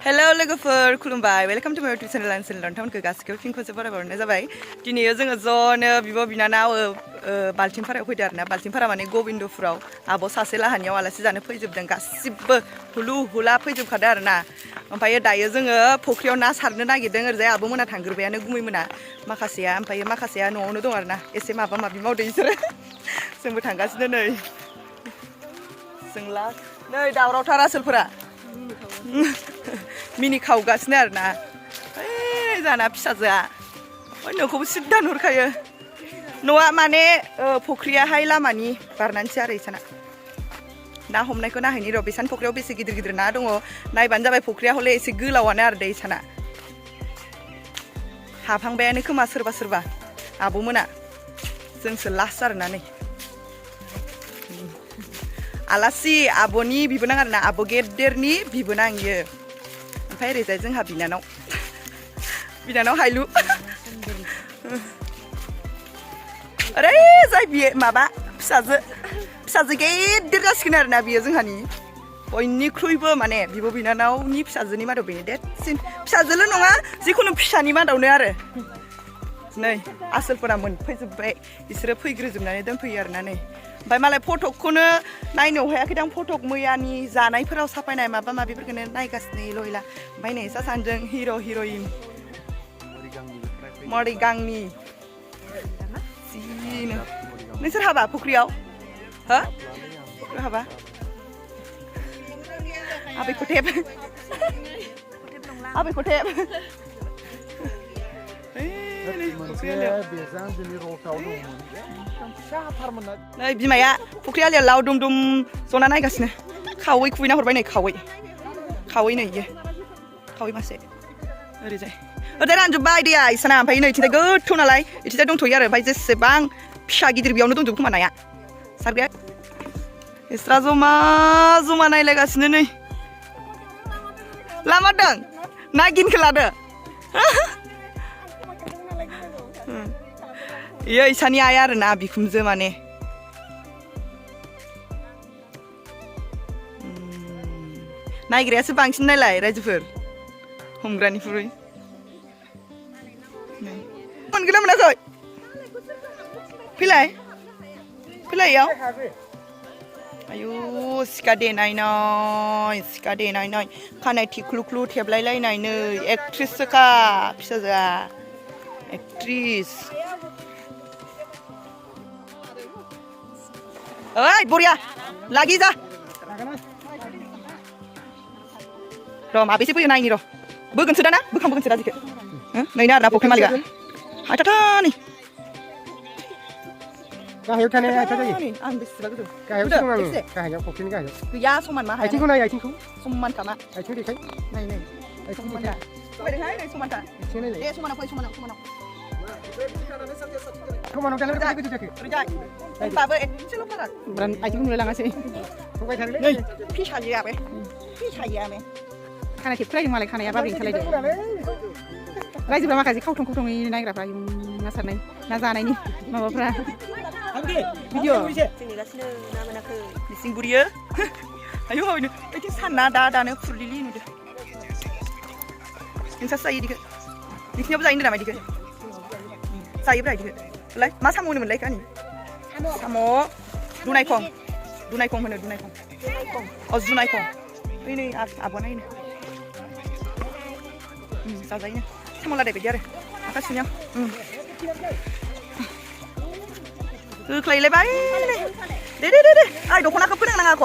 Hello लोगोफोर खुलुमबाय welcome to माय यूट्यूब चैनल एंड चैनल नोंथांमोनखौ गासिखौबो फिन खनसे बरायबावनाय जाबाय दिनै जोङो ज'नो बिब' बिनानाव बाल्थिंफारायाव फैदो आरोना बाल्थिंफारा माने गबिन्दपुराव आब' सासे लाहानियाव आलासि जानो फैजोबदों गासिबो हुलु हुला फैजोबखादो आरोना ओमफ्राय दायो जोङो फुख्रियाव ना सारनो नागिरदों ओरैजाय आब'मोना थांग्रोबायानो गुमैमोना माखासेया ओमफ्राय माखासेया न'आवनो दं आरोना एसे माबा माबि मावदों बिसोरो जोंबो थांगासिनो नै जोंला नै दावरावथार आसोलफोरा मिनि खावगासिनो आरोना ओइ जाना फिसाजोआ ओइ न'खौबो सिद्दा नुहुरखायो न'आ माने फुख्रियाहाय लामानि बारनानैसो आरो इसाना ना हमनायखौ नायहैनि र' बेसान फुख्रियाव बेसे गिदिर गिदिर ना दङ नायबानो जाबाय फुख्रिया हले एसे गोलावानो आरो दै इसाना हाबहांबायानो खोमा सोरबा सोरबा आब'मोना जोंसो लास्ट आरोना नै आलासि आब'नि बिबोनां आरोना आब' गेदेरनि बिबोनां इयो ओमफ्राय ओरैजाय जोंहा बिनानाव हायलु ओरै जाय बियो माबा फिसाजो गेदेर जासिगोन आरोना बियो जोंहानि बयनिख्रुइबो माने बिब' बिनानावनि फिसाजोनि मादाव बेनो देरसिन फिसाजोल' नङा जिखुनु फिसानि मादावनो आरो नै आसोलफोरा मोनफैजोब्बाय बिसोरो फैग्रोजोबनानै दोनफैयो आरोना नै ओमफ्राय मालाय फटकखौनो नायनो हायाखै दां फटक मैयानि जानायफोराव साफायनाय माबा माबिफोरखौनो नायगासिनो लयला ओमफ्राय नै सा सानजों हिर' हिर'इन मरिगांनि जिनो नोंसोर हाबा फुख्रियाव हो हाबा आबै खथेब नै बिमाया फुख्रि आलियाव लाव दुम दुम जना नायगासिनो खावै खुबैना हरबाय नै खावै नै इयो खावै मासे ओरैजाय रानजोब्बाय दैया इसाना ओमफ्राय नै इथिंजाय गोथौ नालाय इथिंजाय दंथ'यो आरो ओमफ्राय जेसेबां फिसा गिदिर बेयावनो दंजोबो खोमा नाया सारग्राया इसरा जमा नायलायगासिनो नै लामादों ना गिनखो लादो इयो इसानि आया आरोना बिखुमजो माने नायग्रायासो बांसिन नायलाय रायजोफोर हमग्रानिख्रुइ मोनगोन ना मोनाखै फैलाय इयाव आयु सिखा देनाय खानाय थिख्लुख्लु थेबलायलायनाय नै एक्ट्रिससोखा फिसाजोआ एक्ट्रिस ओइ बरिया लागि जा र' माबेसे फैयो नायनि र' बोगोनसो दाना बोखांबोगोनसो दा जिखौ नैना आरोना फुख्रि मालिका हायथाथानि गाहायाव थानाय आं बेसेबा गोजौ गाहायाव फुख्रिनि गाहायाव गैया समान मा आथिंखौ नाय आथिंखौ समान खामा आथिं देखाय नाय समान दा फैदोंहाय नै समान दा दे समानाव फै समानाव थांनो गोजौ जाखो होनबाबो एसेल' फाराग आथिंखौ नुलाय लाङासै थगाय थारलै नै फिसाजोआबो खानाय खेबख्लायदों मालाय खानाया बाब्रें खालायदों रायजोफ्रा माखासे खावथं नायग्राफ्रा ना सारनाय ना जानायनि माबाफ्रा भिडिअ जोंनिगासिनो ना मोनाखै मिसिं बुरियो आयु हयनो बायदि सानना दानो फुरलिलि नुदो नोंसासो जायो इदिखो नोंसिनियावबो जायो नामा इदिखो जायोब्रा इदिखो लाय मा साम' होनोमोनलाय कानि साम' दुनायखं होनो दुनायखं जुनायखं ओइ नै आब'आ नायनो जाजायोनो साम' लादाय बायदि आरो आखा सुनियाव होख्लायलायबाय दे आइ दख'नाखौ फोनांनाङा आख'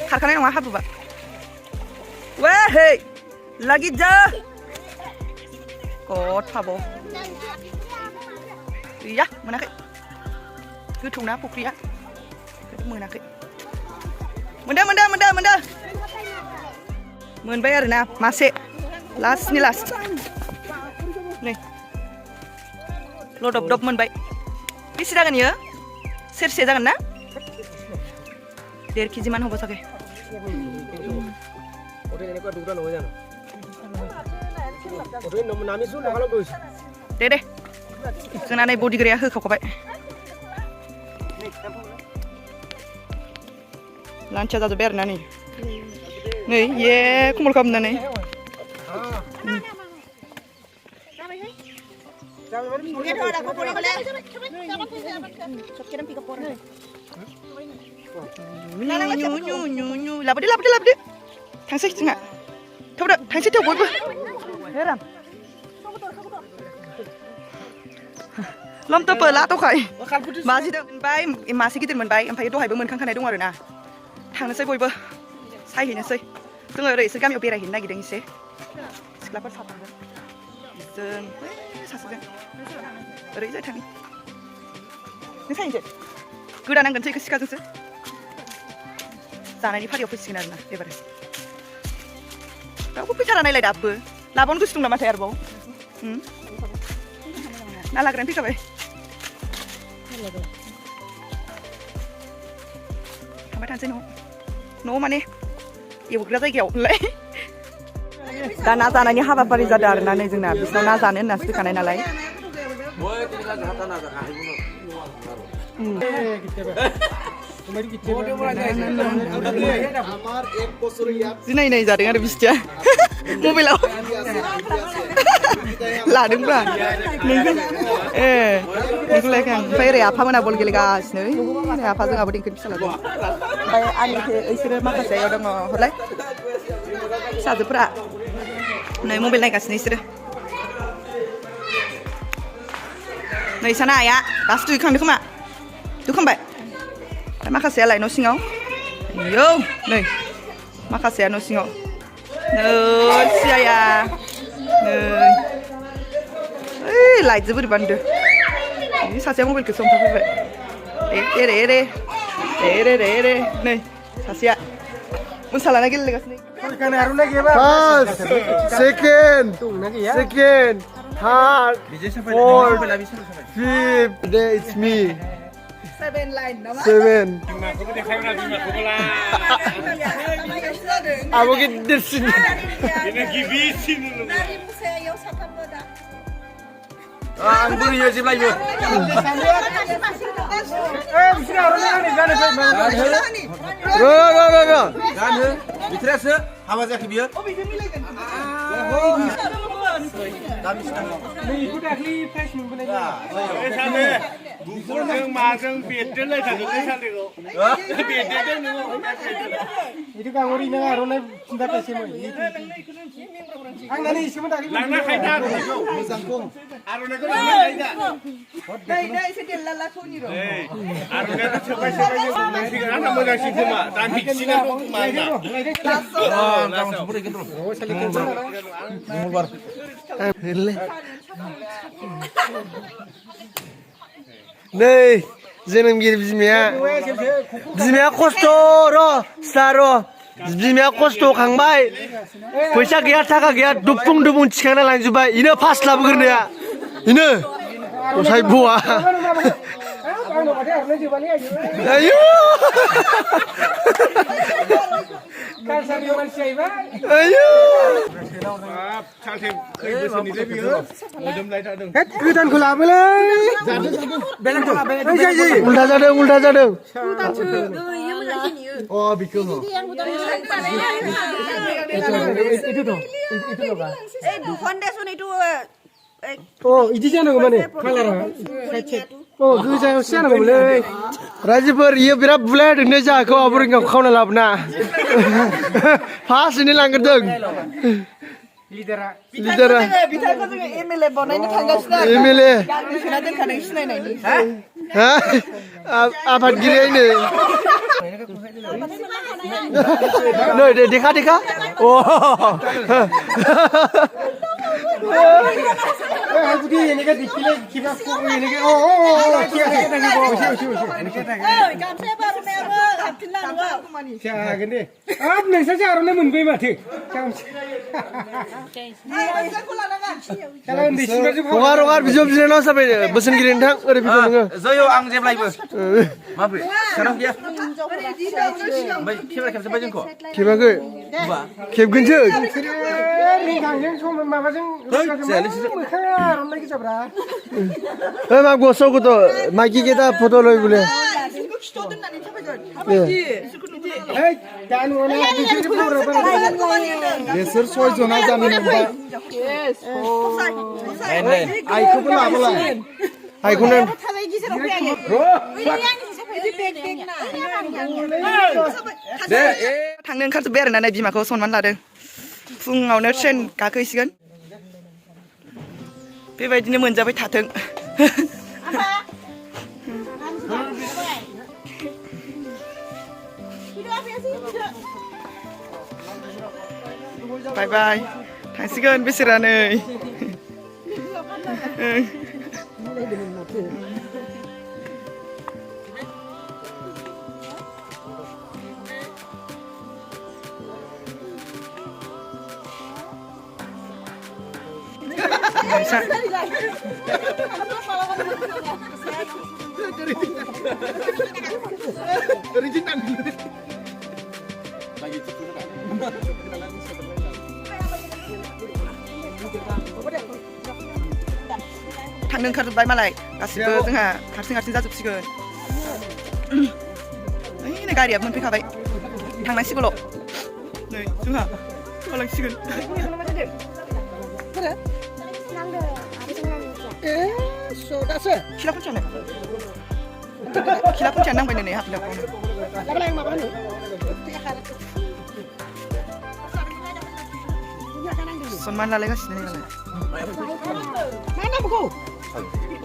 खारखानाय नङा हाब्रुबा हे लागि जा गथाब' गैया मोनाखै गोथौना फुख्रिया मोनाखै मोनदों मोनबाय आरोना मासे लास्टनि लास्ट नै लदब मोनबाय बेसे जागोन इयो सेरसे जागोन ना 1.5 केजि मान হ'ব চাগে दे जोंना नै बडिग्राया होखावखाबाय लान्थिया जाजोब्बाय आरोना नै नै ये खमल खालामनानै लाबोदो थांसै जोंहा थौदो थांसै थौ बयबो लमटोपो लाथ'खाय बाजिदों मोनबाय मासे गिदिर मोनबाय ओमफ्राय दहायबो मोनखांखानाय दं आरोना थांनोसै बयबो सायहैनोसै जोङो ओरै एसे गामियाव बेरायहैनो नागिरदों एसे सिख्लाफोर साथामजों जों सासेजों ओरैजाय थाङो नों सायनोसै गोदानांगोनसै बेखौ सिखाजोंसो जानायनि फारियाव फैसिगोन आरोना एबार रावबो फैथारा नायलाय दाबो लाबावनो गोसो दं नामाथाय आरोबाव ना लाग्रायानो फैखाबाय थांबाय थानोसै न'आव माने एवग्रा जायगायावलाय दा ना जानायनि हाबाफारि जादों आरोना नै जोंना बिसिनाव ना जानो होननासो फैखानाय नालाय जिनाय नाय जादों आरो बिस्थिया मबाइलाव लादोंब्रा नोंखौलाय ओमफ्राय ओरै आफामोना बल गेलेगासिनो ओरै आफाजों आबो देंखोनि फिसालाजों ओमफ्राय आंनिखौ इसोरो माखासेयाव दङ हरलाय फिसाजोफोरा नै मबाइल नायगासिनो इसोरो नै साना आइया दासो दुगैखांदों खोमा दुखांबाय माखासेयालाय न' सिङाव आयौ नै माखासेया न' सिङाव नै सियाया नै ओइ लाइटजों बोरैबा नुदों सासेया मबाइलखौसो हमथाफैबाय रे नै सासेया मोसालाना गेलेगासिनो First, second, third, fourth, fifth. Today it's me. 7 line nama 7. Aku gede sini. Ang buri yo sip lagi. No. Jangan, bicara apa sih biar? गुफुरजों माजों बेदजोंलाय थांदोंलै सानैखौ बेदजों नोङो Itu kan ori nang arone cinta kasihmu. Ang nani ismu tak? लांना खायदा आर'नाइखौ आर'नाइखौ लांना खायदा नै एसे देरला थौनि र' आर'नाइखौ सोबाय जोबनांसिगोन आंना मोजांसिन खोमा दा मिथिना दं खोमा Nei, जोनोमगिरि बिमाया खस्थ' र' स्टार र' बिमाया खस्थ' खांबाय फैसा गैया थाखा गैया दुबुं थिखांना लांजोब्बाय इनो पास लाबोग्रोनाया इनो असाय बवा आयु आयु सानसे खै बोसोरनिलै बियो मोदोमलाय थादों गोदानखौ लाबोलै उल्था जादों अ बिखौ এই দুখন দেচোন এইটো इदि जानांगौ माने कालारा अ गोजायाव जानांगौलै रायजोफोर इयो बिराद बुलायदोंनो जाहाखौ आबरिंगाव खावना लाबोना फार्स्टैनो लांग्रोदों लिडारा बिथांखौ जोङो एमएलए बनायनो थांगासिनो आरो एमएलए गामि सोना दोनखानाय सिनायनायनि हा आफादगिरिनो नै देखा अ गुदि এনেকে দেখিলে কিবা এনেকে অ गामसाया बारनायाबो हाबफिनलाङो जागोन दे हाब नोंसोरसो आर'नाइ मोनबाय माथो हगार बिजाब बिनानाव जाबाय बोसोनगिरि नोंथां ओरै बिदि नोङो जयो आं जेब्लायबो माब्रै साराव गैया ओमफ्राय खेबला खेबजोब्बाय जोंखौ खेबाखै होमबा खेबगोनसो 막 벗어고도 마기게다 포도를 그래 बिसोर सयजना जानो मोनबाय आइखौबो लाबोला 아이고는 थांनो ओंखारजोब्बाय आरोना नै बिमाखौ सनमान लादों फुङावनो ट्रेन गाखोहैसिगोन बेबायदिनो मोनजाबाय थाथों बाय बाय थांसिगोन बिसोरा नै थांनो ओंखारजोब्बाय मालाय गासिबो जोंहा हारसिं हारसिं जाजोबसिगोन नै गारियाबो मोनफैखाबाय थांनांसिगौल' नै जोंहा थांलांसिगोन खिला खुन्थियानो नांबाय नै हाफिलाखौनो सनमान लालायगासिनो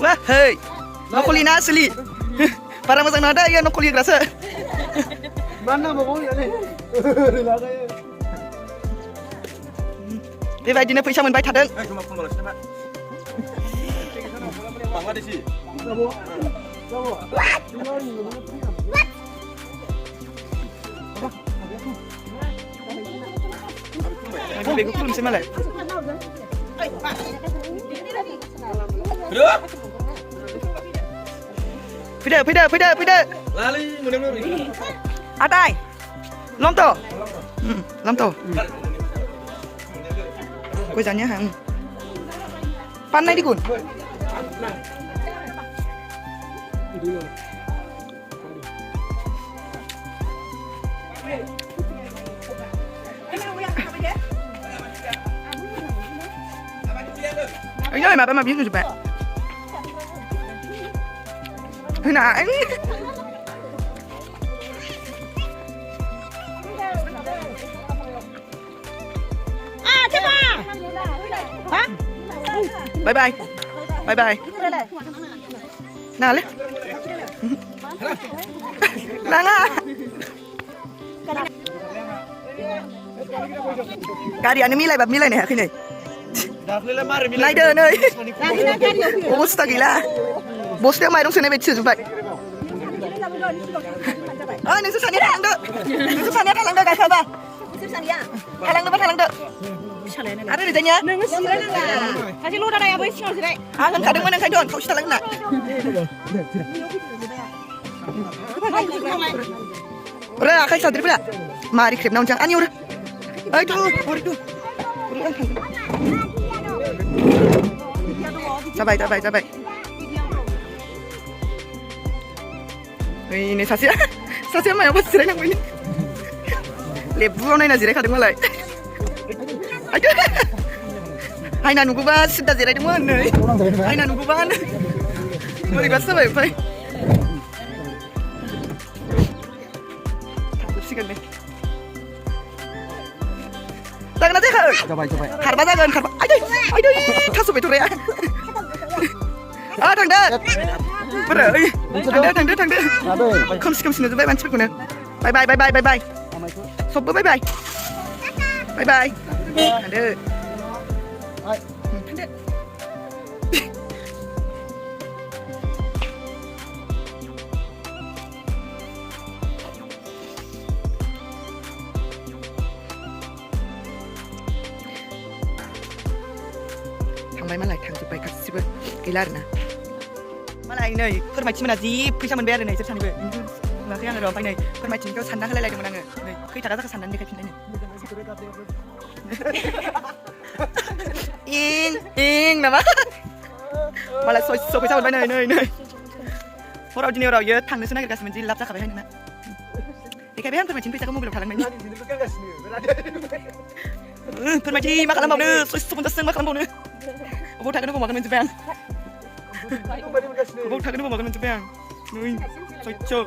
wah hei nokoli na asli para masang nada ya nokoli grasa mana mau ya nih बेबायदिनो फैसा मोनबाय थादों बेखौ खुलुमसै मालाय फैदो आदाय लमथ' गय जानिया हां पाननाय दिगुन Ơi mà biết rồi bạn. Thế nào anh? Thế mà. Hả? Bye bye. Bye bye. Nào lên. Đang à. Kalian ini milai nih hari ini. Rider नै अबस्था गैला बस्तायाव माइरं सोनाय बायदि सोजोबबाय नोंसोर सानैया थालांदो गायखाबा थालांदो आरो ओरैजायनिया सासे लदारायाबो सिङाव जिराय आं होनखादोंमोन ओंखायनोथ' खावसे थालांगोन ना आखाइ साद्रिफोरा मारि ख्रेबना हरजां आंनि हरो ओइ थु हरदु जाबाय नै सासेया मायावबा जिरायनांबाय लेबुआव नायना जिरायखादों मालाय आयना नुगौबा सिदा जिरायदोंमोन नै आयना नुगौबा बोरैबासो जाबाय ओमफ्राय थांजोबसिगोन नै जागोन ना जायाखै खारबा जागोन आयदै थास' बेथ'राया थांदो थांदो खोमसि नुजोब्बाय मानसिफोरखौनो बाय सबबो बाय थांदो थांबाय मालाय थांजोब्बाय गासिबो गैला आरोना मालाय नै फोरमायथि मोना जि फैसा मोनबाय आरो नै बिसोर सानैबो नुवाखै आङो र' ओमफ्राय नै फोरमायथिनिखौ सानना होलायलायदोंमोन आङो नै खै थाखा जाखो साननानै देखायफिननाय नै इं नामा मालाय 600 फैसा मोनबाय नै हराव दिनै हराव इयो थांनोसो नागिरगासिनो जि लाब जाखाबायहाय नोंना देखायबाय आं फोरमायथिनि फैसाखौ मबाइलाव थालांनायनि फोरमायथि मा खालामबावनो 650 जों मा खालामबावनो अबाव थागोन अबाव मागोन मोनजोब्बाय आं अबाव थागोन अबाव मागोन मोनजोब्बाय आं नै 600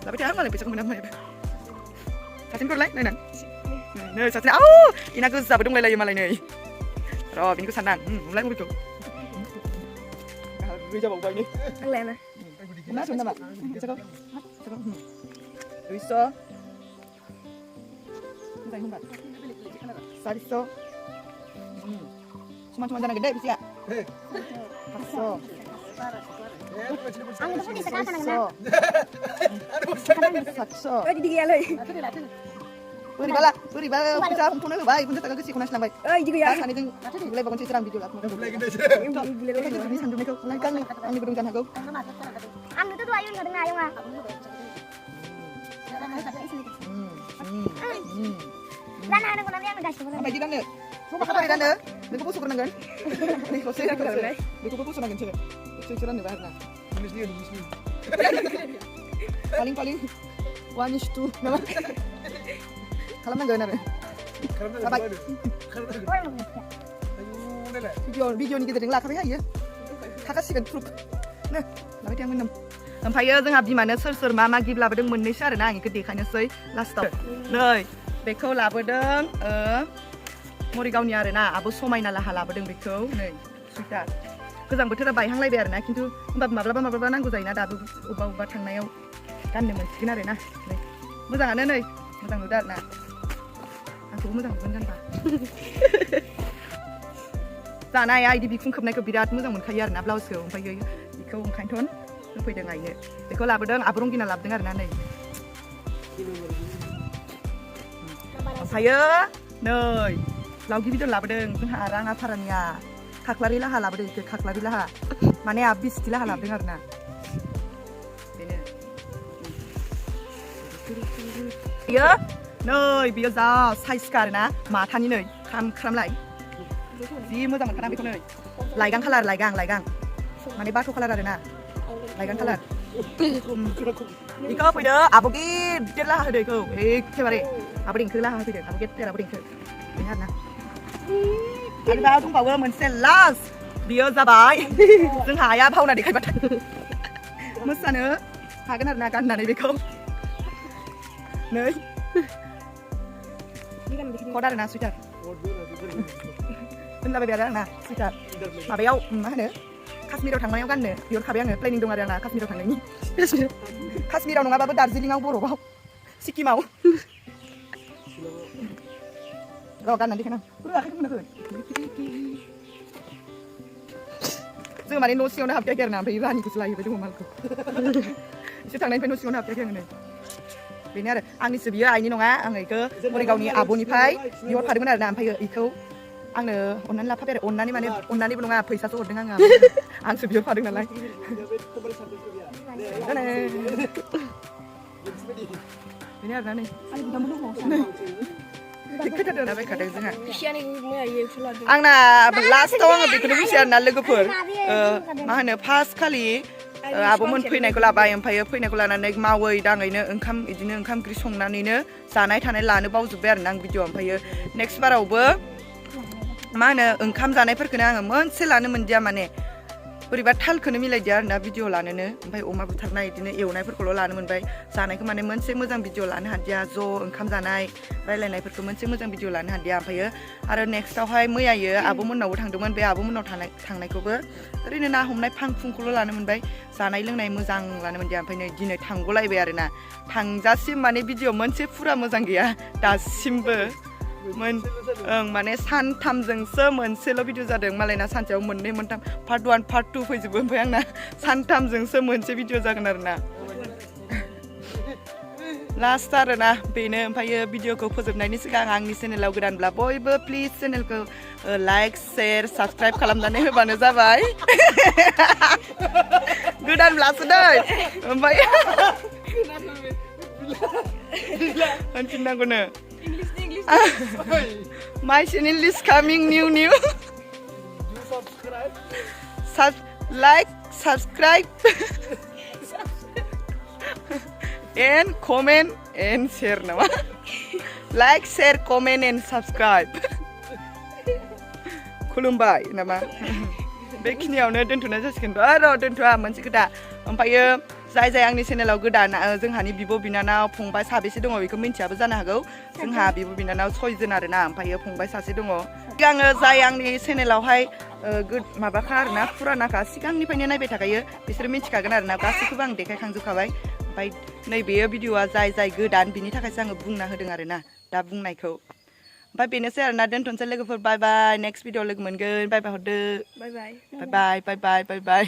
लाबाय था मालाय फैसाखौ मोना मालाय सासेनफोरलाय नायनां नै सासे आउ इना गोजाबो दंलायलायो मालाय नै र' बिनिखौ साननां नुलाय मबाइलखौ गै जाबावबाय नै आंलाय ना मा सोन नामा फैसाखौ 200 मोजाङै होनबा 400 समान जानांगोन दे फैसाया 500 बोरैबा फैसा हमथ'नो होबाय 50 थाखा गोसोखौ नासलांबाय सानैजों बुलायबावगोनसै सोर आं भिडिअ लाखिनो सानजोबनायखौ आंनिबो दं जानो हागौ आंनोथ' दहाय होनखादों आयंआ रानना होनांगौ नालाय आंनो गासिबो माबायदि राननो माबायदि राननो बेखौ बस'ग्रोनांगोन बेखौबो बस'नांगोन सोर राननोबा आरोना पालिं 1:2 नामा खालामनांगोन आरो जाबाय भिडिअनि गेजेरजों लाखाबाय हायो थाखासिगोन प्रुफ नो लाबाय थांगोन ओमफ्रायो जोंहा बिमानो सोर मा गिफ्ट लाबोदों मोननैसो आरोना आं बेखौ देखायनोसै लास्टाव नै बेखौ लाबोदों मरिगावनि आरोना आबो समायना लाहा लाबोदों बेखौ नै सुइटार गोजां बोथोरा बायहांलायबाय आरोना खिन्थु होमबाबो माब्लाबा नांगौ जायोना दाबो अबेबा थांनायाव गाननो मोनसिगोन आरोना नै मोजाङानो नै मोजां नुदों आरोना आंखौबो मोजां नुगोन गानबा जानाया इदि बिखुं खोबनायखौ बिराद मोजां मोनखायो आरोना ब्लाउसखौ ओमफ्राय बेखौ ओंखायनोथ' होफैदों आइनो बेखौ लाबोदों आब' रंगिना लाबोदों आरोना नै ओमफ्रायो नै लावगि बिदन लाबोदों जोंहा राङाफारानिया खाख्लारि लाहा लाबोदों बेखौ खाख्लारि लाहा माने बिस्टि लाहा लाबोदों आरोना बेनो बेयो नै बेयो जा साइजखा आरोना माथानि नै ख्रामलाय जि मोजां मोनखादां बेखौ नै लाइगां कालार लाइगां माने बाथ' कालार आरोना लाइगां कालार बेखौ होफैदो आब' गिदिर लाहा होदो बेखौ एखेबारे आब' देंखो लाहा होफैदो आब' गिदिर आब' देंखो बेनो आरोना आरोबाव दंबावो मोनसे लास्ट बियो जाबाय जोंहा आइया भावना देखायबाथाय मोसानो हागोन आरोना गाननानै बेखौ नै कट आरोना सुइटार दोनलाबायबाय आरोना सुइटार माबायाव मा होनो काश्मीराव थांनायाव गाननो बिहरखाबाय आङो प्लेनिं दं आरोना काश्मीराव थांनायनि काश्मीराव नङाबाबो दार्जिलिंआव बरफआव सिक्किमाव र' गाननानै देखायनां जों माने न' सिङावनो हाबखायाखै आरोना ओमफ्राय रानिखौसो लाहैबाय दङ मालखौ एसे थांनायनिफ्राय न' सिङावनो हाबखायाखै आङो नै बेनो आरो आंनिसो बियो आइनि नङा आङो बेखौ मरिगावनि आब'निफ्राय बिहरफादोंमोन आरोना ओमफ्राय बेखौ आंनो अननानै लाफाबाय आरो अननानैबो नङा फैसासो हरदों आङो आंसो बिहरफादों नालाय बेनो आरोना नै खोथादों जोंहा आंना लास्टाव आङो बेखौनो बुजियो आरोना लोगोफोर मा होनो फार्स्ट खालि आब'मोन फैनायखौ लाबाय ओमफ्राय फैनायखौ लानानै मावै दाङैनो ओंखाम ओंख्रि संनानैनो जानाय थानाय लानो बावजोब्बाय आरोना आं भिडिअ ओमफ्रायो नेक्स्ट बारावबो मा होनो ओंखाम जानायफोरखौनो आङो मोनसे लानो मोनदिया माने बोरैबा थालखौनो मिलायदिया आरोना भिडिअ लानोनो ओमफ्राय अमा बुथारनाय बिदिनो एवनायफोरखौल' लानो मोनबाय जानायखौ माने मोनसे मोजां भिडिअ लानो हादिया ज' ओंखाम जानाय रायलायनायफोरखौ मोनसे मोजां भिडिअ लानो हादिया ओमफ्रायो आरो नेक्स्टआवहाय मैयायो आब'मोननावबो थांदोंमोन बे आब'मोननाव थांनायखौबो ओरैनो ना हमनाय फांफुंखौल' लानो मोनबाय जानाय लोंनाय मोजां लानो मोनदिया ओमफ्राय नै दिनै थांग'लायबाय आरोना थांजासिम माने भिडिअ मोनसे फुरा मोजां गैया दासिमबो माने सानथामजोंसो मोनसेल' भिडिअ जादों मालायना सानसेयाव मोननै मोनथाम पार्ट 1 पार्ट 2 फैजोबो ओमफ्राय आंना सानथामजोंसो मोनसे भिडिअ जागोन आरोना लास्ट आरोना बेनो ओमफ्रायो भिडिअखौ फोजोबनायनि सिगां आंनि चेनेलाव गोदानब्ला बयबो प्लिज चेनेलखौ लाइक शेयार साबस्क्राइब खालामनानै होबानो जाबाय गोदानब्लासो दै ओमफ्राय होनफिननांगौनो My channel is coming new. Like, subscribe, and comment and share nama. Like, share, comment and subscribe. खुलुमबाय नामा बेखिनियावनो दोनथ'नाय जासिगोन र' दोनथ'आ मोनसे खोथा ओमफ्रायो जाय आंनि चेनेलाव गोदान जोंहानि बिब' बिनानाव फंबाय साबेसे दङ बेखौ मिन्थियाबो जानो हागौ जोंहा बिब' बिनानाव 6 जन आरोना ओमफ्रायो फंबाय सासे दङ आङो जाय आंनि चेनेलावहाय माबाखा आरोना फुरानाखा सिगांनिफ्रायनो नायबाय थाखायो बिसोर मिन्थिखागोन आरोना गासैखौबो आं देखायखांजोबखाबाय ओमफ्राय नैबेयो भिडिअ'आ जाय गोदान बिनि थाखायसो आङो बुंना होदों आरोना दा बुंनायखौ ओमफ्राय बेनोसै आरोना दोनथ'नोसै लोगोफोर बाय बाय नेक्स्ट भिडिअ लोगो मोनगोन बाय बाय हरदो बाय बाय।